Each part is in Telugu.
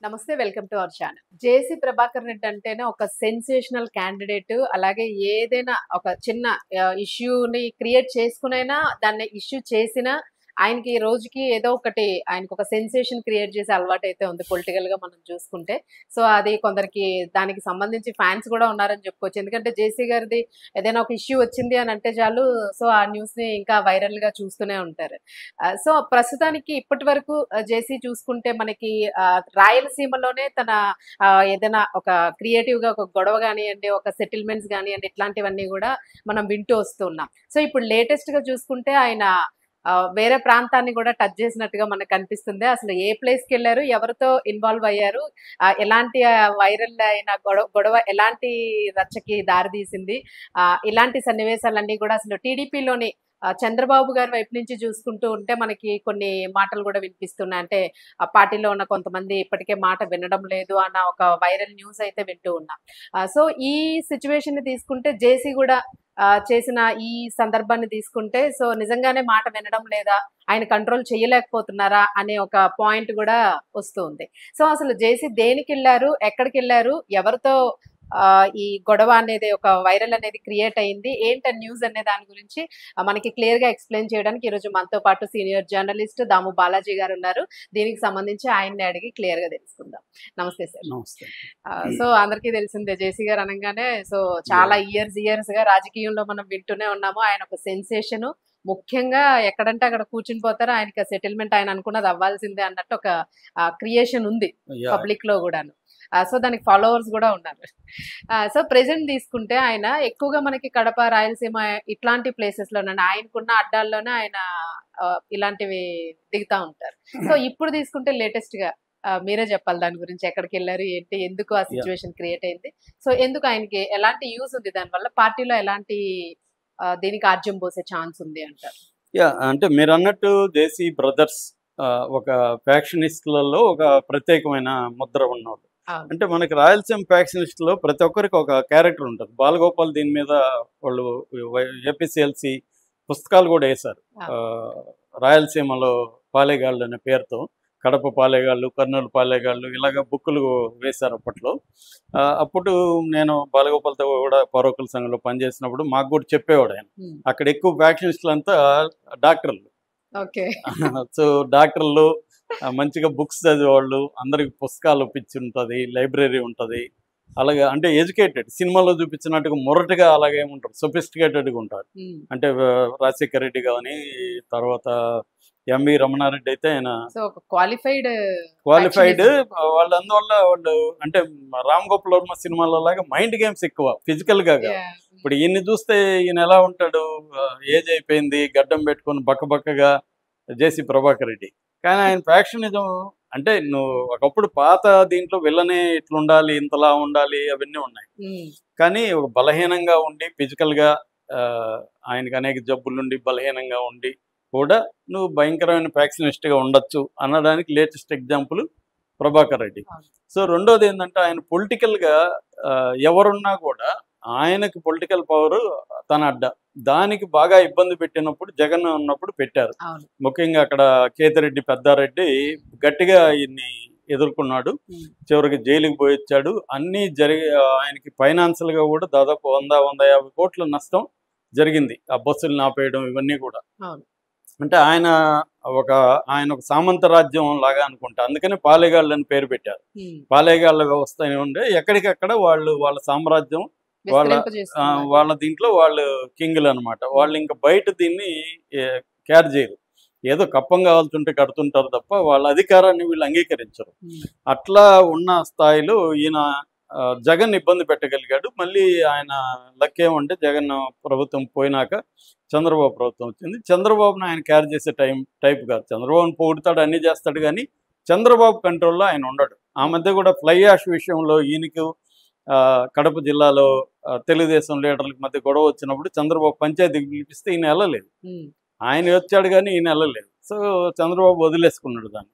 నమస్తే. Welcome to our channel. JC Prabhakar Reddy అంటేనే ఒక సెన్సేషనల్ క్యాండిడేట్. అలాగే ఏదైనా ఒక చిన్న ఇష్యూని క్రియేట్ చేసుకునైనా దాన్ని ఇష్యూ చేసినా ఆయనకి రోజుకి ఏదో ఒకటి ఆయనకు ఒక సెన్సేషన్ క్రియేట్ చేసే అలవాటైతే ఉంది పొలిటికల్‌గా మనం చూసుకుంటే. సో, అది కొందరికి దానికి సంబంధించి ఫ్యాన్స్ కూడా ఉన్నారని చెప్పుకోవచ్చు. ఎందుకంటే జేసీ గారిది ఏదైనా ఒక ఇష్యూ వచ్చింది అని అంటే చాలు, సో, ఆ న్యూస్‌ని ఇంకా వైరల్‌గా చూస్తూనే ఉంటారు. సో, ప్రస్తుతానికి ఇప్పటి వరకు జేసీ చూసుకుంటే మనకి రాయలసీమలోనే తన ఏదైనా ఒక క్రియేటివ్‌గా ఒక గొడవ గానియండి, ఒక సెటిల్మెంట్స్ గానియండి, ఇట్లాంటివన్నీ గూడా మనం వింటూ వస్తున్నాం. సో, ఇప్పుడు లేటెస్ట్‌గా చూసుకుంటే ఆయన వేరే ప్రాంతాన్ని గూడా టచ్ చేసినట్టుగా మనకనిపిస్తుంది. అసలు ఏ ప్లేస్‌కెళ్లారు? ఎవరితో ఇన్వాల్వ్ అయ్యారు? ఎలాంటి వైరల్ అయిన గొడవ ఎలాంటి రచ్చకి దారి తీసింది? ఇలాంటి సన్నివేశాలన్నీ గూడా అసలు టీడీపీలోని చంద్రబాబు గారి వైపు నుంచి చూసుకుంటూ ఉంటే మనకి కొన్ని మాటలు గూడా వినిపిస్తున్నాయి. అంటే ఆ పార్టీలో ఉన్న కొంతమంది ఇప్పటికే మాట వినడం లేదు అన్న ఒక వైరల్ న్యూస్ అయితే వింటూ ఉన్నాం. సో, ఈ సిట్యుయేషన్‌ని తీసుకుంటే జేసీ గూడా చేసిన ఈ సందర్భాన్ని తీసుకుంటే సో, నిజంగానే మాట వినడం లేదా? ఆయన కంట్రోల్ చేయలేకపోతున్నారా? అనే ఒక పాయింట్ గూడా వస్తూ ఉంది. సో, అసలు జేసీ దేనికెళ్లారు? ఎక్కడికెళ్లారు? ఎవరితో ఈ గొడవ అనేది ఒక వైరల్ అనేది క్రియేట్ అయింది? ఏంటి ఆ న్యూస్ అనే దాని గురించి మనకి క్లియర్‌గా ఎక్స్‌ప్లెయిన్ చేయడానికి ఈరోజు మనతో పాటు సీనియర్ జర్నలిస్ట్ దాము బాలాజీ గారున్నారు. దీనికి సంబంధించి ఆయన్ని అడిగి క్లియర్‌గా తెలుసుకుందాం. నమస్తే సార్. నమస్తే. సో, అందరికీ తెలిసిందే జేసీ గారు అనంగానే సో, చాలా ఇయర్స్‌గా రాజకీయంలో మనం వింటూనే ఉన్నాము. ఆయన ఒక సెన్సేషను. ముఖ్యంగా ఎక్కడంటే అక్కడ కూర్చుని పోతారు. ఆయనకి ఆ సెటిల్మెంట్ ఆయన అనుకున్నది అవ్వాల్సిందే అన్నట్టు ఒక క్రియేషన్ ఉంది యాహ్! పబ్లిక్‌లో గూడాను. సో, దానికి ఫాలోవర్స్ గూడా ఉన్నారు. సో, ప్రెజెంట్ తీసుకుంటే ఆయన ఎక్కువగా మనకి కడప, రాయలసీమ ఇట్లాంటి ప్లేసెస్‌లోనండి ఆయనకున్న అడ్డాల్లోనే ఆయన ఇలాంటివి దిగుతా ఉంటారు. సో, ఇప్పుడు తీసుకుంటే లేటెస్ట్‌గా మీరే చెప్పాలి దాని గురించి. ఎక్కడికెళ్లారు? ఏంటి? ఎందుకు ఆ యాహ్! సిట్యుయేషన్ క్రియేట్ అయింది? సో, ఎందుకు ఆయనకి ఎలాంటి యూజ్ ఉంది దానివల్ల? పార్టీలో ఎలాంటి దీనికి ఆజ్యం పోసే ఛాన్స్ ఉంది అంటారు? అంటే మీరన్నట్టు జేసీ బ్రదర్స్ ఒక ఫ్యాక్షనిస్ట్‌లలో ఒక ప్రత్యేకమైన ముద్ర ఉన్నోళ్ళు. అవును. అంటే మనకి రాయలసీమ ఫ్యాక్షనిస్ట్‌లో ప్రతి ఒక్కరికి ఒక క్యారెక్టర్ ఉంటది. బాలగోపాల్ దీని మీద వాళ్ళు ఏపీసీఎల్సీ పుస్తకాలు గూడా ఏశారు. అవును. రాయలసీమలో పాలెగాళ్ళు అనే పేరుతో కడప పాలెగాళ్ళు, కర్నూలు పాలెగాళ్ళు ఇలాగ బుక్కులు వేశారు అప్పట్లో. అప్పుడు నేను బాలగోపాల్‌తో కూడా పరోకుల సంఘంలో పనిచేసినప్పుడు మాకు కూడా చెప్పేవాడు ఆయన. హ్మ్. అక్కడ ఎక్కువ ఫ్యాక్షనిస్టులంతా డాక్టర్లు. ఓకే. సో, డాక్టర్లు మంచిగా బుక్స్ చదివేవాళ్ళు, అందరికి పుస్తకాలు పిచ్చి ఉంటది, లైబ్రరీ ఉంటది. అలాగే అంటే ఎడ్యుకేటెడ్ సినిమాలో చూపించినట్టుగా మొరటుగా అలాగే ఉంటారు. సొఫిస్టికేటెడ్‌గా ఉంటారు. హ్మ్. అంటే రాజశేఖర రెడ్డి గాని, తర్వాత ఎంవి రమణారెడ్డి అయితే ఆయన సో, ఒక క్వాలిఫైడ్ క్వాలిఫైడ్. ఫ్యాక్షనిజం. వాళ్ళు అందువల్ల వాళ్ళు అంటే రామ్ గోపాల్ వర్మ సినిమాలో లాగా మైండ్ గేమ్స్ ఎక్కువ ఫిజికల్‌గా కాదు. యాహ్! ఇప్పుడు ఈయన్ని చూస్తే ఈయన ఎలా ఉంటాడు, ఏజ్ అయిపోయింది, గడ్డం పెట్టుకొని బక్కబక్కగా జేసీ ప్రభాకర్ రెడ్డి. కానీ ఆయన ఫ్యాక్షనిజం అంటే నువ్వు ఒకప్పుడు పాత దీంట్లో విల్లనే ఇట్లుండాలి, ఇంతలా ఉండాలి అవన్నీ ఉన్నాయి. హ్మ్. కానీ ఒక బలహీనంగా ఉండి ఫిజికల్‌గా ఆయనకి అనేక జబ్బులుండి బలహీనంగా ఉండి కూడా నువ్వు భయంకరమైన ఫ్యాక్షనిస్ట్‌గా ఉండొచ్చు అనడానికి లేటెస్ట్ ఎగ్జాంపుల్ ప్రభాకర్ రెడ్డి. అవును. సో, రెండోది ఏందంటే ఆయన పొలిటికల్‌గా ఎవరున్నా కూడా ఆయనకి పొలిటికల్ పవరు తన అడ్డ. దానికి బాగా ఇబ్బంది పెట్టినప్పుడు జగన్ ఉన్నప్పుడు పెట్టారు. అవును. ముఖ్యంగా అక్కడ కేతిరెడ్డి, పెద్దారెడ్డి గట్టిగా ఈయన్ని ఎదుర్కొన్నాడు. హ్మ్. చివరికి జైలుకి పోయొచ్చాడు. అన్నీ ఆయనకి ఫైనాన్షియల్‌గా కూడా దాదాపు 100, 150 కోట్ల నష్టం జరిగింది. ఆ బస్సుల్ని ఆపేయడం ఇవన్నీ కూడా. అవును. అంటే ఆయన ఒక సామంత రాజ్యం లాగా అనుకుంటా. అందుకని పాలెగాళ్ళని పేరు పెట్టారు. హ్మ్. పాలెగాళ్ళ వ్యవస్థ అని ఉండే ఎక్కడికక్కడ వాళ్ళ సామ్రాజ్యం వాళ్ళ విస్తరింపజేస్తున్నారు. వాళ్ళ దీంట్లో వాళ్ళు కింగులనమాట. వాళ్ళు ఇంక బయట దీన్ని కేర్ చేయరు. ఏదో కప్పం కావాల్సుంటే కడుతుంటారు తప్ప వాళ్ళ అధికారాన్ని వీళ్ళు అంగీకరించరు. హ్మ్. అట్లా ఉన్న స్థాయిలో ఈయన జగన్ ఇబ్బంది పెట్టగలిగాడు. మళ్ళీ ఆయన లక్ ఏమంటే జగన్ ప్రభుత్వం పోయినాక చంద్రబాబు ప్రభుత్వం వచ్చింది. చంద్రబాబుని ఆయన క్యారీ చేసే టైప్ కాదు. చంద్రబాబుని పొగుడుతాడు, అన్నీ చేస్తాడు కానీ చంద్రబాబు కంట్రోల్‌లో ఆయన ఉండడు. ఆ మధ్య కూడా ఫ్లై యాష్ విషయంలో ఈయనకు కడప జిల్లాలో తెలుగుదేశం లీడర్ల మధ్య గొడవ వచ్చినప్పుడు చంద్రబాబు పంచాయతీకి పిలిపిస్తే ఈయన వెళ్ళలేదు. హ్మ్. ఆయన వచ్చాడు కానీ ఈయన వెళ్ళలేదు. సో, చంద్రబాబు వదిలేసుకున్నాడు దాన్ని.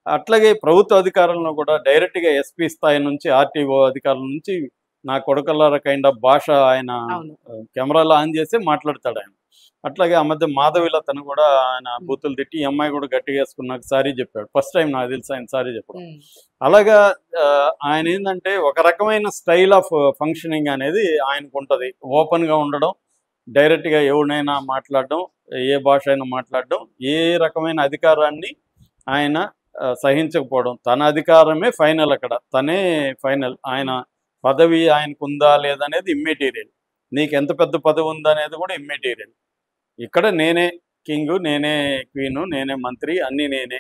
అట్లాగే ప్రభుత్వ అధికారంలో కూడా డైరెక్ట్‌గా ఎస్పీ స్థాయి నుంచి, ఆర్టీఓ అధికారుల నుంచి నా కొడుకల్లారా కైండ్ ఆఫ్ భాష ఆయన అవును. కెమెరాలో ఆన్ చేసే మాట్లాడతాడు ఆయన. అట్లాగే ఆ మధ్య మాధవిలతను కూడా ఆయన బూతులు తిట్టి ఈ అమ్మాయి కూడా గట్టిగా వేసుకున్నాక సారీ చెప్పాడు. ఫస్ట్ టైం నాకు తెలిసి ఆయన సారీ చెప్పడం. అలాగా ఆయన ఏంటంటే ఒక రకమైన స్టైల్ ఆఫ్ ఫంక్షనింగ్ అనేది ఆయనకు ఉంటుంది. ఓపెన్గా ఉండడం, డైరెక్ట్గా ఎవరినైనా మాట్లాడడం, ఏ భాష అయినా మాట్లాడడం, ఏ రకమైన అధికారాన్ని ఆయన సహించకపోవడం. తన అధికారమే ఫైనల్, అక్కడ తనే ఫైనల్. ఆయన పదవి ఆయనకు ఉందా లేదనేది ఇమ్మెటీరియల్, నీకు ఎంత పెద్ద పదవి ఉందనేది కూడా ఇమ్మెటీరియల్. ఇక్కడ నేనే కింగ్, నేనే క్వీను, నేనే మంత్రి, అన్నీ నేనే,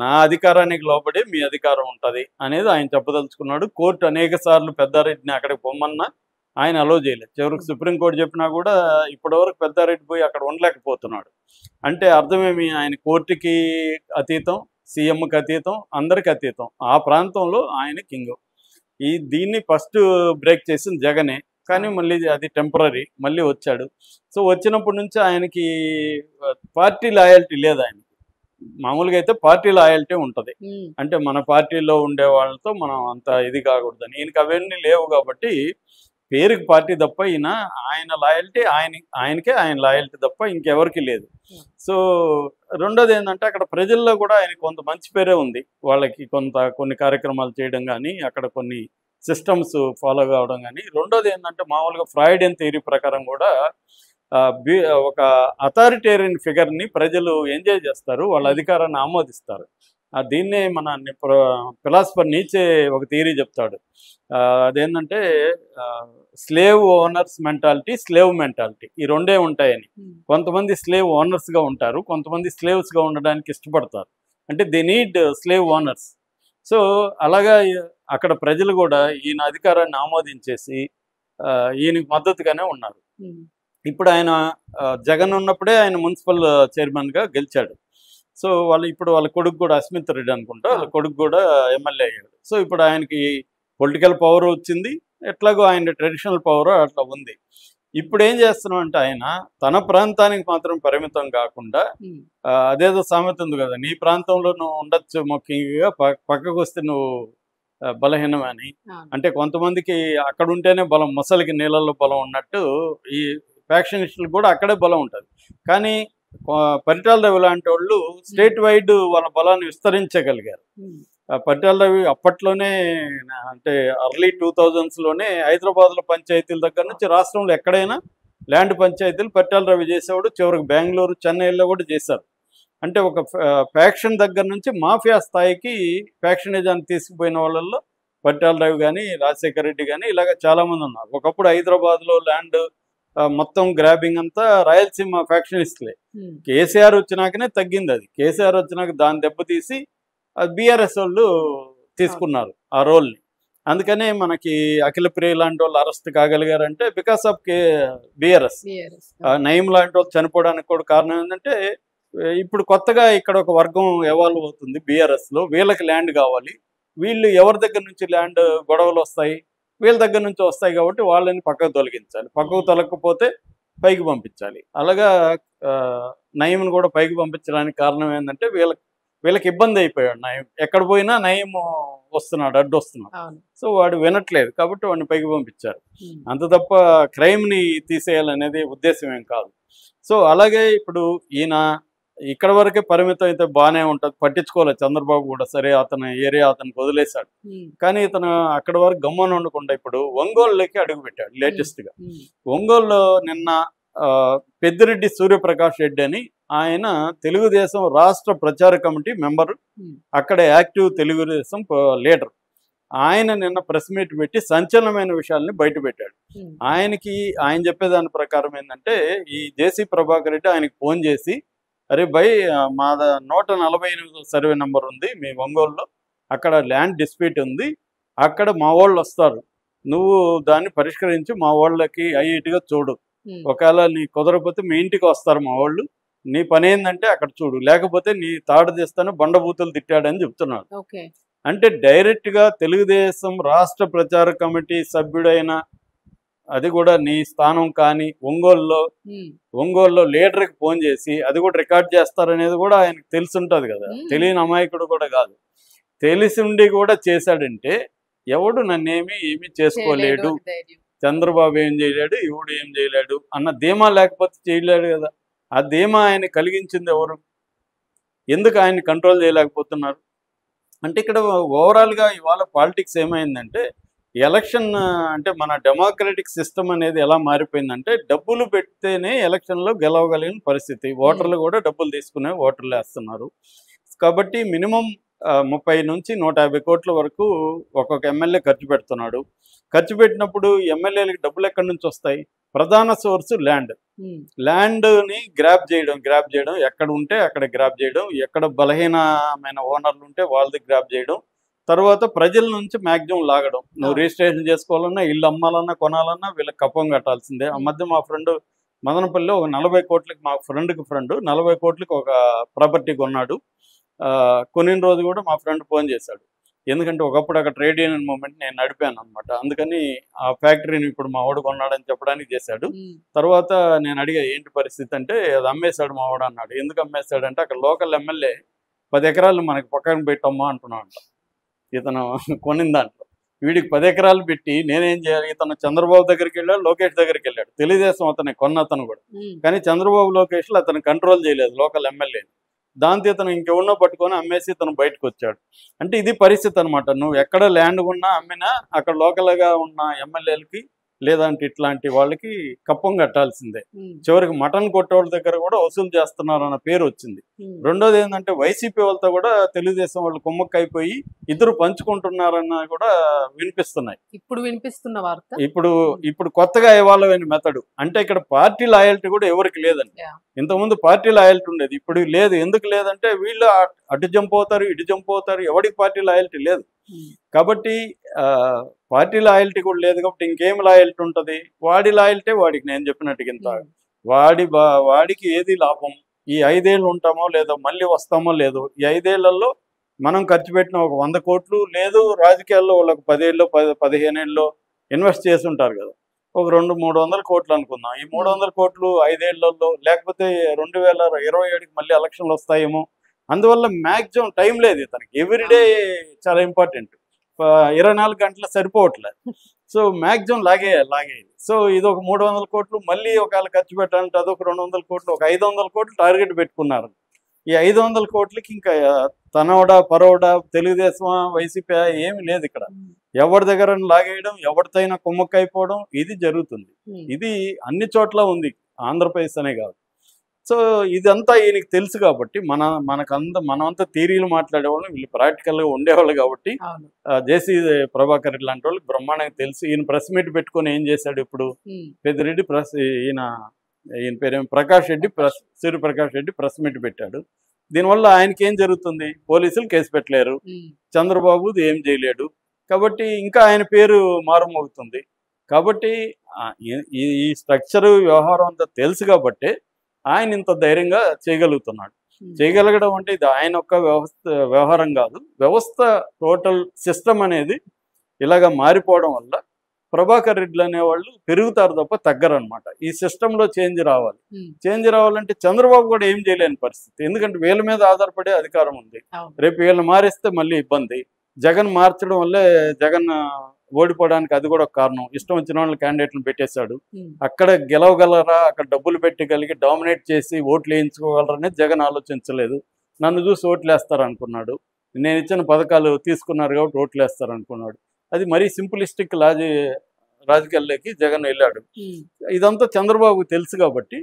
నా అధికారానికి లోబడి మీ అధికారం ఉంటుంది అనేది ఆయన చెప్పదలుచుకున్నాడు. కోర్టు అనేక సార్లు పెద్దారెడ్డిని అక్కడికి పొమ్మన్నా ఆయన అలో చేయలేదు. చివరికి సుప్రీంకోర్టు చెప్పినా కూడా ఇప్పటివరకు పెద్దారెడ్డి పోయి అక్కడ ఉండలేకపోతున్నాడు. అంటే అర్థమేమి, ఆయన కోర్టుకి అతీతం, సీఎంకి అతీతం, అందరికి అతీతం. ఆ ప్రాంతంలో ఆయన కింగ్. దీన్ని ఫస్ట్ బ్రేక్ చేసింది జగనే. కానీ మళ్ళీ అది టెంపరీ, మళ్ళీ వచ్చాడు. సో వచ్చినప్పటి నుంచి ఆయనకి పార్టీ లాయల్టీ లేదు ఆయనకి. మామూలుగా అయితే పార్టీ లాయల్టీ ఉంటుంది, అంటే మన పార్టీలో ఉండే వాళ్ళతో మనం అంత ఇది కాకూడదని. ఈయనకి అవన్నీ లేవు కాబట్టి పేరుకి పార్టీ తప్ప ఆయన లాయల్టీ ఆయనకే ఆయన లాయల్టీ తప్ప ఇంకెవరికి లేదు. సో రెండోది ఏంటంటే అక్కడ ప్రజల్లో కూడా ఆయనకి కొంత మంచి పేరే ఉంది. వాళ్ళకి కొన్ని కార్యక్రమాలు చేయడం కానీ, అక్కడ కొన్ని సిస్టమ్స్ ఫాలో కావడం కానీ. రెండోది ఏంటంటే మామూలుగా ఫ్రాయిడియన్ థియరీ ప్రకారం కూడా ఒక అథారిటేరియన్ ఫిగర్ని ప్రజలు ఎంజాయ్ చేస్తారు, వాళ్ళ అధికారాన్ని ఆమోదిస్తారు. దీన్నే మన ఫిలాసఫర్ నీచే ఒక థియరీ చెప్తాడు. అదేంటంటే slave owners mentality, slave mentality, ఈ రెండే ఉంటాయని. కొంతమంది స్లేవ్ ఓనర్స్గా ఉంటారు, కొంతమంది స్లేవ్స్గా ఉండడానికి ఇష్టపడతారు. అంటే they need slave owners. So అలాగా అక్కడ ప్రజలు కూడా ఈయన అధికారాన్ని ఆమోదించేసి ఈయనకి మద్దతుగానే ఉన్నారు. ఇప్పుడు ఆయన జగన్ ఉన్నప్పుడే ఆయన మున్సిపల్ చైర్మన్గా గెలిచాడు. సో ఇప్పుడు వాళ్ళ కొడుకు కూడా అస్మిత్ రెడ్డి అనుకుంటా, వాళ్ళ కొడుకు కూడా ఎమ్మెల్యే అయ్యాడు. సో ఇప్పుడు ఆయనకి పొలిటికల్ పవర్ వచ్చింది, ఎట్లాగో ఆయన ట్రెడిషనల్ పవర్ అట్లా ఉంది. ఇప్పుడు ఏం చేస్తున్నాం అంటే ఆయన తన ప్రాంతానికి మాత్రం పరిమితం కాకుండా, అదేదో సామెత ఉంది కదా, నీ ప్రాంతంలో నువ్వు ఉండొచ్చు ముఖ్యంగా, పక్కకు వస్తే నువ్వు బలహీనమని. అంటే కొంతమందికి అక్కడ ఉంటేనే బలం, మొసలికి నీళ్ళల్లో బలం ఉన్నట్టు ఈ ఫ్యాక్షనిస్టులకు కూడా అక్కడే బలం ఉంటుంది. కానీ పరిటాల రవి లాంటి వాళ్ళు స్టేట్ వైడ్ వాళ్ళ బలాన్ని విస్తరించగలిగారు. పరిటాల రవి అప్పట్లోనే, అంటే ఎర్లీ 2000s హైదరాబాద్లో పంచాయతీల దగ్గర నుంచి రాష్ట్రంలో ఎక్కడైనా ల్యాండ్ పంచాయతీలు పరిటాల రవి చేసేవాడు. చివరికి బెంగళూరు, చెన్నైలో కూడా చేశారు. అంటే ఒక ఫ్యాక్షన్ దగ్గర నుంచి మాఫియా స్థాయికి ఫ్యాక్షనిజాన్ని తీసుకుపోయిన వాళ్ళల్లో పరిటాల రవి కానీ, రాజశేఖర రెడ్డి కానీ ఇలాగ చాలామంది ఉన్నారు. ఒకప్పుడు హైదరాబాద్లో ల్యాండ్ మొత్తం గ్రాబింగ్ అంతా రాయలసీమ ఫ్యాక్షనిస్టులే. కేసీఆర్ వచ్చినాకనే తగ్గింది అది. కేసీఆర్ వచ్చినాక దాన్ని దెబ్బతీసి బీఆర్ఎస్ వాళ్ళు తీసుకున్నారు ఆ రోల్ని. అందుకనే మనకి అఖిల ప్రియ లాంటి వాళ్ళు అరెస్ట్ కాగలిగారంటే బికాస్ ఆఫ్ బీఆర్ఎస్. నయీం లాంటి వాళ్ళు చనిపోవడానికి కూడా కారణం ఏంటంటే ఇప్పుడు కొత్తగా ఇక్కడ ఒక వర్గం ఎవాల్వ్ అవుతుంది బీఆర్ఎస్లో. వీళ్ళకి ల్యాండ్ కావాలి, వీళ్ళు ఎవరి దగ్గర నుంచి ల్యాండ్ గొడవలు వస్తాయి, వీళ్ళ దగ్గర నుంచి వస్తాయి కాబట్టి వాళ్ళని పక్కకు తొలగించాలి. పక్కకు తొలగకపోతే పైకి పంపించాలి. అలాగా నయీంను కూడా పైకి పంపించడానికి కారణం ఏంటంటే వీళ్ళకి ఇబ్బంది అయిపోయాడు నయీం. ఎక్కడ పోయినా నయీం వస్తున్నాడు, అడ్డు వస్తున్నాడు. సో వాడు వినట్లేదు కాబట్టి వాడిని పైకి పంపించారు. అంత తప్ప క్రైమ్ని తీసేయాలనేది ఉద్దేశం ఏం కాదు. సో అలాగే ఇప్పుడు ఈయన ఇక్కడ వరకే పరిమితం అయితే బాగానే ఉంటుంది, పట్టించుకోలేదు చంద్రబాబు కూడా. సరే అతను ఏరియా అతనికి వదిలేశాడు. కానీ ఇతను అక్కడ వరకు గమ్మన ఉండకుండా ఇప్పుడు ఒంగోలులోకి అడుగుపెట్టాడు లేటెస్ట్గా. ఒంగోలులో నిన్న పెద్దిరెడ్డి సూర్యప్రకాష్ రెడ్డి అని ఆయన తెలుగుదేశం రాష్ట్ర ప్రచార కమిటీ మెంబరు, అక్కడ యాక్టివ్ తెలుగుదేశం లీడర్. ఆయన నిన్న ప్రెస్ మీట్ పెట్టి సంచలనమైన విషయాల్ని బయటపెట్టాడు. ఆయన చెప్పేదాని ప్రకారం ఏంటంటే ఈ జేసీ ప్రభాకర్ రెడ్డి ఆయనకి ఫోన్ చేసి, అరే భయ్ మా 148 సర్వే నెంబర్ ఉంది మీ ఒంగోలులో, అక్కడ ల్యాండ్ డిస్ప్యూట్ ఉంది, అక్కడ మా వాళ్ళు వస్తారు, నువ్వు దాన్ని పరిష్కరించి మా వాళ్ళకి అయ్యేట్టుగా చూడు. ఒకవేళ నీ కుదరకపోతే మీ ఇంటికి వస్తారు మా వాళ్ళు, నీ పని ఏంటంటే అక్కడ చూడు, లేకపోతే నీ తాడు తీస్తాను బండబూతులు తిట్టాడని చెప్తున్నాడు. అంటే డైరెక్ట్గా తెలుగుదేశం రాష్ట్ర ప్రచార కమిటీ సభ్యుడైన, అది కూడా నీ స్థానం కానీ ఒంగోలులో లీడర్కి ఫోన్ చేసి అది కూడా రికార్డ్ చేస్తారనేది కూడా ఆయనకు తెలిసి ఉంటుంది కదా. తెలియని అమాయకుడు కూడా కాదు, తెలిసి ఉండి కూడా చేశాడంటే ఎవడు నన్నేమి ఏమీ చేసుకోలేడు చంద్రబాబు ఏం చేయలేడు, ఇవుడు ఏం చేయలేడు అన్న ధీమా లేకపోతే చేయలేడు కదా. ఆ ధీమా ఆయన కలిగించింది ఎవరు? ఎందుకు ఆయన్ని కంట్రోల్ చేయలేకపోతున్నారు? అంటే ఇక్కడ ఓవరాల్గా ఇవాళ పాలిటిక్స్ ఏమైందంటే ఎలక్షన్ అంటే మన డెమోక్రటిక్ సిస్టమ్ అనేది ఎలా మారిపోయిందంటే డబ్బులు పెడితేనే ఎలక్షన్లో గెలవగలిగిన పరిస్థితి. ఓటర్లు కూడా డబ్బులు తీసుకునే ఓటర్లు వేస్తున్నారు. కాబట్టి మినిమం 30 నుంచి 150 కోట్ల వరకు ఒక్కొక్క ఎమ్మెల్యే ఖర్చు పెడుతున్నాడు. ఖర్చు పెట్టినప్పుడు ఎమ్మెల్యేలకు డబ్బులు ఎక్కడి నుంచి వస్తాయి? ప్రధాన సోర్స్ ల్యాండ్. ల్యాండ్ని గ్రాప్ చేయడం, ఎక్కడ ఉంటే అక్కడ గ్రాప్ చేయడం, ఎక్కడ బలహీనమైన ఓనర్లు ఉంటే వాళ్ళది గ్రాప్ చేయడం, తర్వాత ప్రజల నుంచి మ్యాక్సిమం లాగడం. నువ్వు రిజిస్ట్రేషన్ చేసుకోవాలన్నా, ఇల్లు అమ్మాలన్నా, కొనాలన్నా వీళ్ళకి కప్పం కట్టాల్సిందే. ఆ మధ్య మా ఫ్రెండ్ మదనపల్లిలో ఒక 40 కోట్లకి, మా ఫ్రెండ్ 40 కోట్లకి ఒక ప్రాపర్టీ కొన్నాడు. కొనిన రోజు కూడా మా ఫ్రెండ్ ఫోన్ చేశాడు. ఎందుకంటే ఒకప్పుడు అక్కడ ట్రేడ్ యూనియన్ మూవ్మెంట్ నేను నడిపాను అనమాట. అందుకని ఆ ఫ్యాక్టరీని ఇప్పుడు మా వాడు కొన్నాడని చెప్పడానికి చేశాడు. తర్వాత నేను అడిగా ఏంటి పరిస్థితి అంటే, అది అమ్మేశాడు మా వాడు అన్నాడు. ఎందుకు అమ్మేశాడంటే అక్కడ లోకల్ ఎమ్మెల్యే 10 ఎకరాలు మనకి పక్కన పెట్టమ్మా అంటున్నాడు అంట. ఇతను కొనిన దాంట్లో వీడికి 10 ఎకరాలు పెట్టి నేనేం చేయాలి? ఇతను చంద్రబాబు దగ్గరికి వెళ్ళాడు, లోకేష్ దగ్గరికి వెళ్ళాడు. తెలుగుదేశం అతనే కొన్న అతను కూడా. కానీ చంద్రబాబు లోకేష్లు అతను కంట్రోల్ చేయలేదు లోకల్ ఎమ్మెల్యేని. దాంతో ఇతను ఇంకెవరినో పట్టుకొని అమ్మేసి ఇతను బయటకు వచ్చాడు. అంటే ఇది పరిస్థితి అనమాట. నువ్వు ఎక్కడ ల్యాండ్ కొన్నా అమ్మినా అక్కడ లోకల్గా ఉన్న ఎమ్మెల్యేలకి లేదంటే ఇట్లాంటి వాళ్ళకి కప్పం కట్టాల్సిందే. చివరికి మటన్ కొట్టేవాళ్ళ దగ్గర కూడా వసూలు చేస్తున్నారు అన్న పేరు వచ్చింది. రెండోది ఏంటంటే వైసీపీ వాళ్ళతో కూడా తెలుగుదేశం వాళ్ళు కుమ్మక్కైపోయి ఇద్దరు పంచుకుంటున్నారన్న కూడా వినిపిస్తున్నాయి. ఇప్పుడు వినిపిస్తున్న వార్త ఇప్పుడు కొత్తగా ఇవాల్వ్ అయిన మెథడ్ అంటే ఇక్కడ పార్టీ లాయల్టీ కూడా ఎవరికి లేదండి. ఇంతకుముందు పార్టీ లాయల్టీ ఉండేది, ఇప్పుడు లేదు. ఎందుకు లేదంటే వీళ్ళు అటు జంప్ అవుతారు, ఇటు జంప్ అవుతారు, ఎవరికి పార్టీ లాయల్టీ లేదు. కాబట్టి పార్టీ లాయల్టీ కూడా లేదు కాబట్టి ఇంకేం లాయల్టీ ఉంటుంది? వాడి లాయల్టీ వాడికి. నేను చెప్పినట్టుగా ఇంత వాడికి ఏది లాభం? ఈ 5 ఏళ్ళు ఉంటామో లేదో, మళ్ళీ వస్తామో లేదో, ఈ 5 ఏళ్లలో మనం ఖర్చు పెట్టిన ఒక 100 కోట్లు లేదు, రాజకీయాల్లో వాళ్ళకి 10 ఏళ్ళు 15 ఏళ్ళలో ఇన్వెస్ట్ చేసి ఉంటారు కదా, ఒక 200-300 కోట్లు అనుకుందాం. ఈ 300 కోట్లు 5 ఏళ్లలో, లేకపోతే 2027కి మళ్ళీ ఎలక్షన్లు వస్తాయేమో. అందువల్ల మ్యాక్సిమం టైం లేదు ఇతనికి. ఎవ్రీడే చాలా ఇంపార్టెంట్. 24 గంటలు సరిపోవట్లేదు. So maximum లాగేయాలి. సో ఇది ఒక 300 కోట్లు మళ్ళీ ఒకవేళ ఖర్చు పెట్టాలంటే అదొక 200 కోట్లు, ఒక 500 కోట్లు టార్గెట్ పెట్టుకున్నారు. ఈ 500 కోట్లకి ఇంకా తనవడా పరోడా తెలుగుదేశమా వైసీపీ ఏమి లేదు ఇక్కడ. ఎవరి దగ్గర లాగేయడం, ఎవరితైనా కుమ్మక్కైపోవడం ఇది జరుగుతుంది. ఇది అన్ని చోట్ల ఉంది, ఆంధ్రప్రదేశ్ అనే కాదు. సో ఇదంతా ఈయనకి తెలుసు కాబట్టి మనమంతా థియరీలు మాట్లాడేవాళ్ళు, వీళ్ళు ప్రాక్టికల్గా ఉండేవాళ్ళు కాబట్టి జేసీ ప్రభాకర్ రెడ్డి లాంటి వాళ్ళకి బ్రహ్మాండంగా తెలుసు. ఈయన ప్రెస్ మీట్ పెట్టుకొని ఏం చేశాడు? ఇప్పుడు పెద్దిరెడ్డి ఈయన పేరు సూర్యప్రకాష్ రెడ్డి ప్రెస్ మీట్ పెట్టాడు. దీనివల్ల ఆయనకి ఏం జరుగుతుంది? పోలీసులు కేసు పెట్టలేరు, చంద్రబాబు ఏం చేయలేడు. కాబట్టి ఇంకా ఆయన పేరు మారుమోగుతుంది. కాబట్టి ఈ స్ట్రక్చర్ వ్యవహారం అంతా తెలుసు కాబట్టి ఆయన ఇంత ధైర్యంగా చేయగలుగుతున్నాడు. చేయగలగడం అంటే ఇది ఆయన ఒక్క వ్యవహారం కాదు, వ్యవస్థ టోటల్ సిస్టమ్ అనేది ఇలాగ మారిపోవడం వల్ల ప్రభాకర్ రెడ్డిలు అనేవాళ్ళు పెరుగుతారు తప్ప తగ్గరు అనమాట. ఈ సిస్టంలో చేంజ్ రావాలంటే చంద్రబాబు కూడా ఏం చేయలేని పరిస్థితి. ఎందుకంటే వీళ్ళ మీద ఆధారపడే అధికారం ఉంది. రేపు వీళ్ళని మారిస్తే మళ్ళీ ఇబ్బంది. జగన్ మార్చడం వల్లే జగన్ ఓడిపోవడానికి అది కూడా ఒక కారణం. ఇష్టం వచ్చిన వాళ్ళని క్యాండిడేట్లను పెట్టేశాడు. అక్కడ గెలవగలరా, అక్కడ డబ్బులు పెట్టగలిగి డామినేట్ చేసి ఓట్లు వేయించుకోగలరనేది జగన్ ఆలోచించలేదు. నన్ను చూసి ఓట్లు వేస్తారనుకున్నాడు. నేను ఇచ్చిన పథకాలు తీసుకున్నారు కాబట్టి ఓట్లు వేస్తారనుకున్నాడు. అది మరీ సింపులిస్టిక్ రాజకీయాల్లోకి జగన్ వెళ్ళాడు. ఇదంతా చంద్రబాబుకు తెలుసు కాబట్టి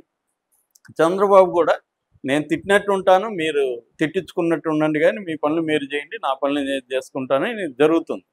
చంద్రబాబు కూడా నేను తిట్టినట్టు ఉంటాను, మీరు తిట్టించుకున్నట్టు ఉండండి, కానీ మీ పనులు మీరు చేయండి, నా పనులు నేను చేసుకుంటానని జరుగుతుంది.